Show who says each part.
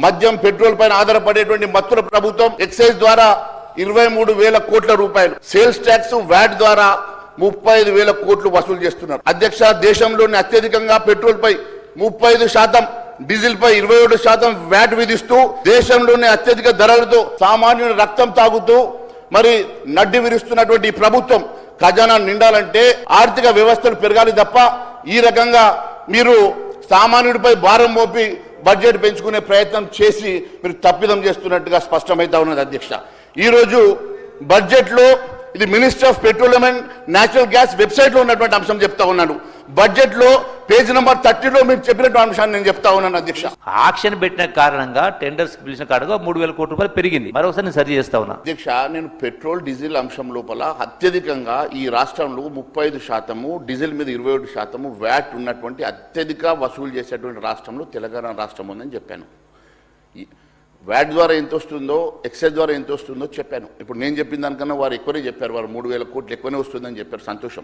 Speaker 1: మద్యం పెట్రోల్ పైన ఆధారపడేటువంటి మత్తుల ప్రభుత్వం ఎక్సైజ్ ద్వారా 23,000 కోట్ల రూపాయలు, సేల్స్ ట్యాక్స్ వ్యాట్ ద్వారా 35,000 కోట్లు వసూలు చేస్తున్నారు. అధ్యక్ష, దేశంలోని అత్యధికంగా పెట్రోల్ పై 35%, డీజిల్ పై 27% వ్యాట్ విధిస్తూ దేశంలోని అత్యధిక ధరలతో సామాన్యుని రక్తం తాగుతూ మరి నడ్డి విరుస్తున్నటువంటి ఈ ప్రభుత్వం ఖజానా నిండాలంటే ఆర్థిక వ్యవస్థలు పెరగాలి తప్ప ఈ రకంగా మీరు సామాన్యుడిపై భారం మోపి బడ్జెట్ పెంచుకునే ప్రయత్నం చేసి మీరు తప్పిదం చేస్తున్నట్టుగా స్పష్టమైతా ఉన్నది. అధ్యక్ష, ఈరోజు బడ్జెట్లో ఇది minister of petroleum and natural gas వెబ్సైట్లో ఉన్నటువంటి అంశం చెప్తా ఉన్నాను. బడ్జెట్ లో పేజ్ నెంబర్ 30లో మీరు చెప్పినటువంటి అంశాన్ని నేను చెప్తా ఉన్నాను. అధ్యక్ష,
Speaker 2: ఆక్షన్ పెట్టిన కారణంగా టెండర్స్ పిలిచిన కారణంగా 3,000 కోట్ల రూపాయలు పెరిగింది. మరోసారి నేను సరి చేస్తా ఉన్నా.
Speaker 1: అధ్యక్ష, నేను పెట్రోల్ డీజిల్ అంశం లోపల అత్యధికంగా ఈ రాష్ట్రంలో 35%, డీజిల్ మీద 27% వ్యాట్ ఉన్నటువంటి అత్యధిక వసూలు చేసేటువంటి రాష్ట్రంలో తెలంగాణ రాష్ట్రం ఉందని చెప్పాను. వ్యాట్ ద్వారా ఎంత వస్తుందో, ఎక్సైజ్ ద్వారా ఎంత వస్తుందో చెప్పాను. ఇప్పుడు నేను చెప్పిన దానికన్నా వారు ఎక్కువనే చెప్పారు. వారు 3,000 కోట్లు ఎక్కువనే వస్తుందని చెప్పారు. సంతోషం.